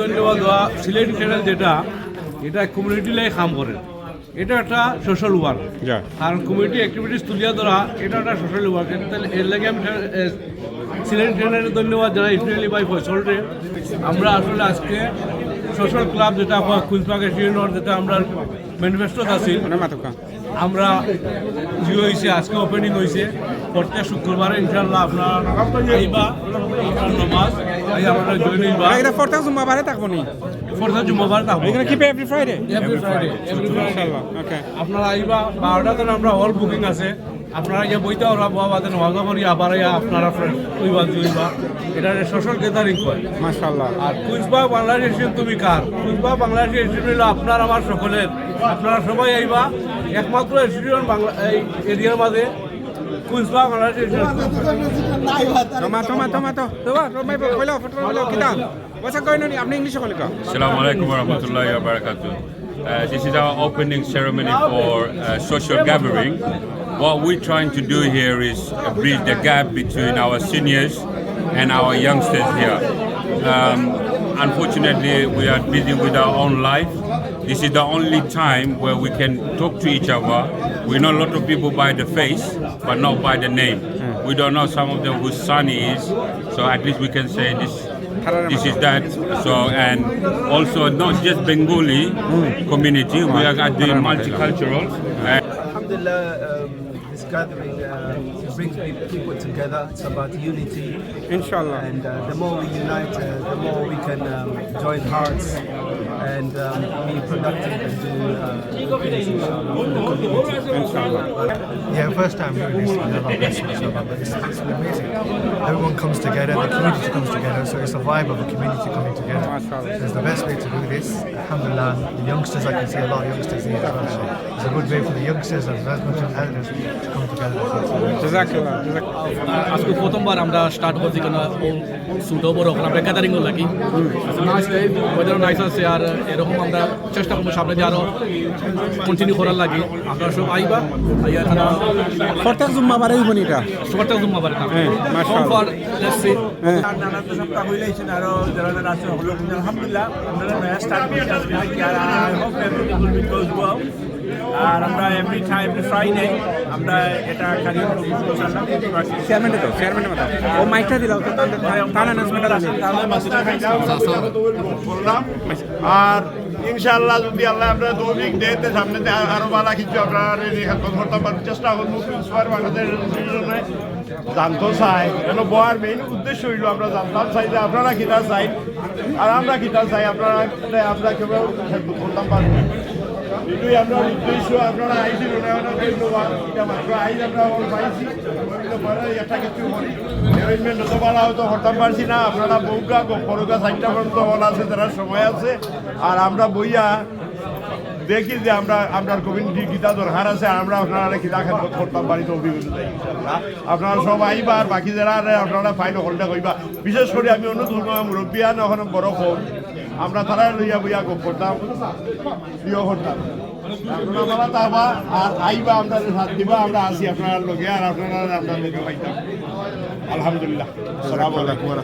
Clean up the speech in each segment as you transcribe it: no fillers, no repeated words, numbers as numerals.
ধন্যবাদ দেওয়া সিলেটি চ্যানেল যেটা এটা কমিউনিটি লাই কাম করে এটা একটা সোশ্যাল ওয়ার্ক কারণ কমিউনিটি অ্যাক্টিভিটিস তুলিয়া ধরা এটা একটা সোশ্যাল ওয়ার্ক তাহলে এর লাগে আমি সিলেটি চ্যানেলের ধন্যবাদ জানাই ইসরায়েলি ভাই ফয়সলরে আমরা আসলে আজকে সোশ্যাল ক্লাব যেটা কুইন্সবাগ এশিয়ানোর যেটা আমরা ম্যানিফেস্টো আছি আমরা জিও হয়েছে আজকে ওপেনিং হয়েছে প্রত্যেক শুক্রবারে ইনশাল্লাহ আপনার আইবা নামাজ আমরা জয়েন হইবা এটা ফরতা জুম্মাবারে থাকবো নি ফরতা জুম্মাবারে থাকবো এখানে কি এভরি ফ্রাইডে ইনশাআল্লাহ ওকে আপনারা আইবা 12টা দিন আমরা হল বুকিং আছে আপনারা ইয়া বইতে ওরা বাবাদের ওয়াজা করি আবার আপনারা ওইবা জুইবা এটা সোশ্যাল গ্যাদারিং হয় মাশাআল্লাহ আর কুইন্সবাগ বাংলাদেশ এশিয়ান তুমি কার কুইন্সবাগ বাংলাদেশ এশিয়ান হলো আপনার আমার সকলের আপনারা সবাই আইবা একমাত্র এশিয়ান বাংলা এই এরিয়ার মাঝে কুইন্সবাগ Bangladesh Asian Assalamu alaikum warahmatullahi wabarakatuh. This is our opening ceremony for social gathering. What we're trying to do here is bridge the gap between our seniors and our youngsters here. Unfortunately, we are busy with our own life. This is the only time where we can talk to each other. We know a lot of people by the face, but not by the name. We don't know some of them whose son he is, so at least we can say this is that. So, and also not just Bengali community, we are at the multicultural. Alhamdulillah, this gathering brings people together. It's about unity. Inshallah. And the more we unite, the more we can join hearts and be productive and do things, inshallah, in the community. Inshallah. Yeah, first time doing this, inshallah, but it's amazing. Everyone comes together, the community comes together, so it's a vibe of a community coming together. So it's the best way to do this. Alhamdulillah, the youngsters, I can see a lot of youngsters here as well, so it's a good way for the youngsters as much as elders to come together. জাযাকাল্লাহ আজকে প্রথমবার আমরা start করছি কেন ছোটো বড় আমরা gathering লাগি ওদের নাইস আছে আর এরকম আমরা চেষ্টা করবো সামনে দিয়ে আরও কন্টিনিউ করার লাগি আপনারা সব আইবা আইয়া এখানে ফরতা জুম্মাবারে হইব নিটা প্রত্যেক জুম্মাবারে থাকবে মাশাআল্লাহ লেটস সি সপ্তাহ হইলেছেন আরো যারা যারা আছে হলো আলহামদুলিল্লাহ আমরা নয়া স্টার্ট করতেছি আর I hope everything will be goes well আর আমরা এভরি ফ্রাইডে আমরা এটা কারিগর ইনশাআল্লাহ চেয়ারম্যানের মতো ও মাইকটা দিলাও তো তার অ্যানাউন্সমেন্টটা বললাম আর ইনশাআল্লাহ যদি আল্লাহ আমরা তৌফিক দেয় তো সামনেতে আরো ভালো কিছু আপনারা করতে পারবো চেষ্টা করবো ইন্সপায়ার বাংলাদেশ জানতে চাই কেন বয়ার মেইন উদ্দেশ্য হইল আমরা জানতাম চাই যে আপনারা কিতা চাই আর আমরা কিতা চাই আপনারা আমরা কেউ করতাম পারবো এটাই আমরা উদ্দেশ্য আপনারা আইসি ধন্যবাদ মাত্র আইস আমরা পাইছি একটা কিছু করি অ্যারেঞ্জমেন্ট হতে পারা হয়তো হরতাম পারছি না আপনারা বউকা পরকা 4টা পর্যন্ত হল আছে তারা সময় আছে আর আমরা বইয়া দেখি যে আমরা কমিউনিটি গীতা দরকার আছে আর আমরা আপনারা গীতা খেদমত করতাম পারি তো অভিজ্ঞতা আপনারা সব আইবা আর বাকি যারা আপনারা ফাইল হলটা কইবা বিশেষ করে আমি অন্য মুরব্বিয়ান এখন বড় কম আমরা তারা লইয়া বইয়া গপ করতাম প্রিয় করতাম আপনারা বলা তাবা আর আইবা আমরা সাথ দিবা আমরা আসি আপনার লগে আর আপনারা আমরা লগে পাইতাম Alhamdulillah.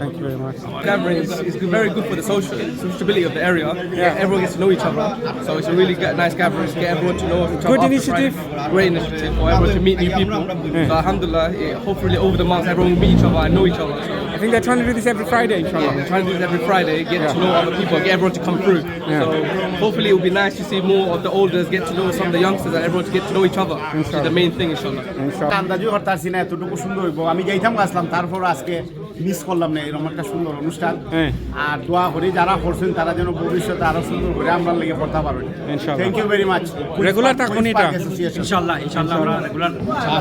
Thank you very much. Gathering is very good for the sociability of the area. Yeah. Everyone gets to know each other. So it's a really nice gathering to get everyone to know each other. Good initiative. Great initiative for everyone to meet new people. So alhamdulillah, hopefully over the months everyone will meet each other and know each other. So I think they're trying to do this every Friday, inshallah. they're trying to do this every Friday, get to know other people, get everyone to come through. So hopefully it will be nice to see more of the elders get to know some of the youngsters and everyone to get to know each other. Which is the main thing, inshallah. আন্দাজও করতেছি না এতটুকু সুন্দর হইব আমি যাইতাম আসলাম তারপর আজকে miss করলাম না এরকম একটা সুন্দর অনুষ্ঠান আর দোয়া করি যারা করছেন তারা যেন ভবিষ্যতে আরো সুন্দর করে আমরা লেগে পড়তে পারবেন thank you very much regular থাকুন এটা ইনশাআল্লাহ আমরা রেগুলার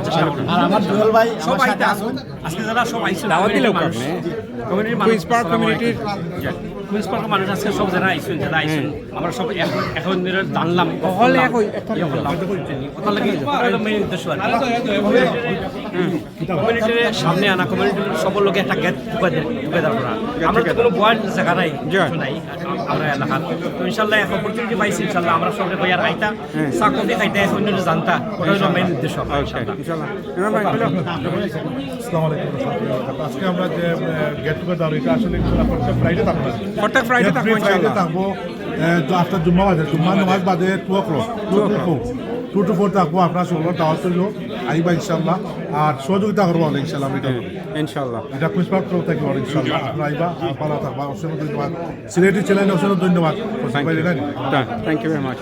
চেষ্টা করব আর আমার দুলাল ভাই সবাই আসুন আজকে যারা সব আইছেন দাওয়াত দিলেও কমিউনিটির কুইন্সবাগ কমিউনিটির কুইন্সবাগ মানুষ আজকে সব যারা আইছেন আমরা সব এখন জানলাম হলে একই কথা লাগে মেইন উদ্দেশ্য কমিউনিটির সামনে আনা কমিউনিটির সবার লোকে একটা গেট টুগেদার করা আমরা তো কোনো বয়ার জায়গা নাই নাই আমরা এলাকা তো ইনশাআল্লাহ এক অপরচুনিটি পাইছি ইনশাআল্লাহ আমরা সবাই বয়ার খাইতা সাকতে খাইতে অন্যরা জানতা ওটা হলো মেইন উদ্দেশ্য ইনশাআল্লাহ আসসালামু আলাইকুম আজকে আমরা যে গেট টুগেদার এটা আসলে প্রত্যেক ফ্রাইডে থাকবে প্রত্যেক ফ্রাইডে থাকবো ইনশাআল্লাহ থাকবো আফটার জুম্মা বাদে জুম্মা নামাজ বাদে 2 o'clock 2 to 4 থাকবো আপনার সকলের দাওয়াত হইল আইবা ইনশাআল্লাহ আর সহযোগিতা করবো ইনশাআল্লাহ এটা ইনশাআল্লাহ এটা প্রিন্সিপাল তরফ থেকে ইনশাআল্লাহ আপনারা আইবা ভালো থাকবা অসংখ্য ধন্যবাদ সিলেটি চ্যানেলে অসংখ্য ধন্যবাদ thank you very much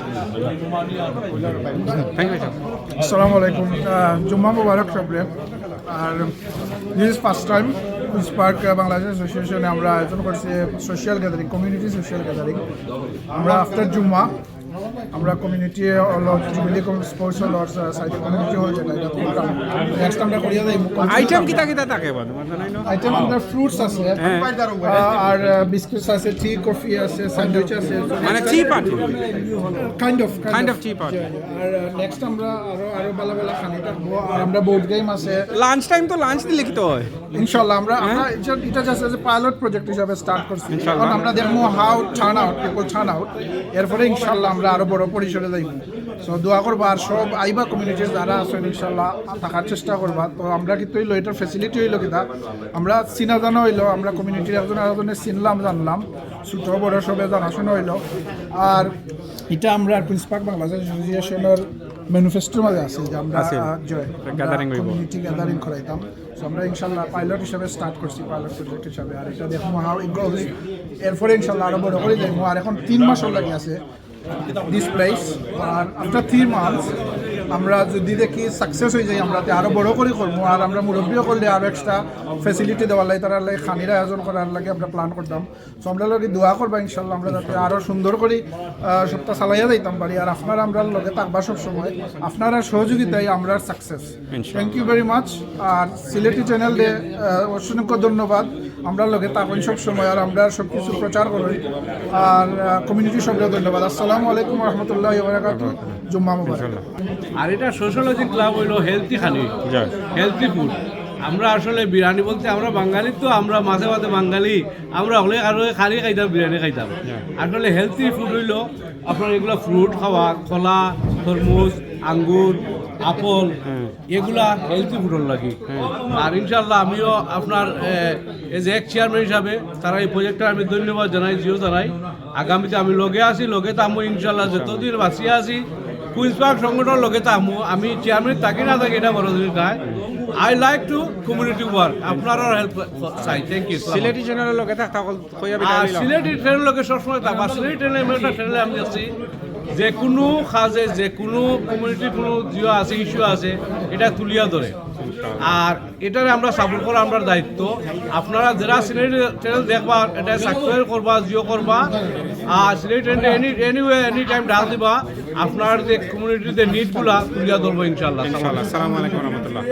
thank you আসসালামু আলাইকুম জুম্মা মুবারক সবরে আর this is first time spark Bangladesh অ্যাসোসিয়েশনে আমরা আয়োজন করছি social gathering community social gathering আমরা আফটার জুম্মা আমরা কমিউনিটি জুবিলি স্পোর্টস হল সাইডে কমিউনিটি হল যেটা এটা প্রোগ্রাম নেক্সট আমরা করিয়া যাই আইটেম কিতা কিতা থাকে বন্ধু আইটেম আমাদের ফ্রুটস আছে আর বিস্কুটস আছে টি কফি আছে স্যান্ডউইচ আছে মানে tea party kind of tea party আর নেক্সট আমরা আরো ভালো ভালো খানি থাকবো আর আমরা বোর্ড গেম আছে লাঞ্চ টাইম তো লাঞ্চ দিলে কি তো হয় ইনশাআল্লাহ আমরা এটা just as a pilot project হিসাবে স্টার্ট করছি কারণ আমরা দেখবো how turn out people turn out এরপরে ইনশাআল্লাহ আমরা আরো বড় পরিসরে যাইব সো দোয়া করবা আর সব আইবা কমিউনিটির যারা আছেন ইনশাআল্লাহ থাকার চেষ্টা করবা তো আমরা কিন্তু হইলো এটার ফ্যাসিলিটি হইলো কিনা আমরা চিনা জানা হইলো আমরা কমিউনিটির একজনের চিনলাম জানলাম ছোট বড় সবে জানাশোনা হইলো আর এটা আমরা প্রিন্সিপাল বাংলাদেশ অ্যাসোসিয়েশনের ম্যানিফেস্টোর মাঝে আছে যে আমরা কমিউনিটি গ্যাদারিং করাইতাম সো আমরা ইনশাআল্লাহ পাইলট হিসাবে স্টার্ট করছি পাইলট প্রজেক্ট হিসাবে আর এটা দেখবো হাউ ইট গোজ এরপরে ইনশাআল্লাহ আরো বড় করে দেখবো আর এখন 3 মাস লাগে আছে দিস প্লেস আর আফটার 3 মান্থস আমরা যদি দেখি সাকসেস হয়ে যাই আমরা আরো বড় করে করবো আর আমরা মুরব্বীও করলে আরো এক্সট্রা ফ্যাসিলিটি দেওয়ার লাগে তারা লাগে খানির আয়োজন করার লাগে আমরা প্ল্যান করতাম সো আমরা লোক দোয়া করবা ইনশাল্লাহ আমরা যাতে আরো সুন্দর করে সপ্তাহ চালাইয়া যাইতাম পারি আর আপনারা আমরা লগে থাকবা সব সময় আপনারা সহযোগিতায় আমরা success thank you very much আর সিলেটি চ্যানেলে অসংখ্য ধন্যবাদ আমরা লগে থাকুন সব সময় আর আমরা সব কিছু প্রচার করি আর কমিউনিটি সবকে ধন্যবাদ আসসালামু আলাইকুম রহমতুল্লাহি ওয়া বারাকাতুহু জুম্মা মুবারক আর এটা সোশ্যালজি ক্লাব হইলো হেলথি খানি হেলথি ফুড আমরা আসলে বিরিয়ানি বলতে আমরা বাঙালি তো আমরা মাঝে মাঝে বাঙালি আমরা হলে আরো খানি খাইতাম বিরিয়ানি খাইতাম আসলে হেলথি ফুড হইলো আপনার এগুলো ফ্রুট খাওয়া কলা তরমুজ আঙ্গুর আপল এগুলা হেলথি ফুডের লাগে আর ইনশাল্লাহ আমিও আপনার এজ এক চেয়ারম্যান হিসাবে তারা এই প্রজেক্টটা আমি ধন্যবাদ জানাই জিও জানাই আগামীতে আমি লগে আছি লগে তামো ইনশাল্লাহ যতদিন বাঁচিয়ে আছি কুইন্স পার্ক সংগঠন লগে তামো আমি চেয়ারম্যান থাকি না থাকি এটা বড় জিনিস নয় I like to community work আপনারও হেল্প চাই থ্যাংক ইউ সিলেটি চ্যানেলের লগে থাকা সিলেটি ট্রেনের লগে সবসময় থাকবা সিলেটি ট্রেনের একটা ট্রেনে আমি আছি যে কোনো কাজে যে কোনো কমিউনিটির কোনো জিও আছে ইস্যু আছে এটা তুলিয়া ধরে আর এটারে আমরা সাপোর্ট করা আমরা দায়িত্ব আপনারা যারা সিলেটি চ্যানেল দেখবা এটা সাবস্ক্রাইব করবা জিও করবা আর Sylheti channel anyway any time ডাল দিবা আপনার যে কমিউনিটির যে নিডগুলা তুলিয়া ধরবো ইনশাআল্লাহ আসসালামু আলাইকুম রহমতুল্লাহ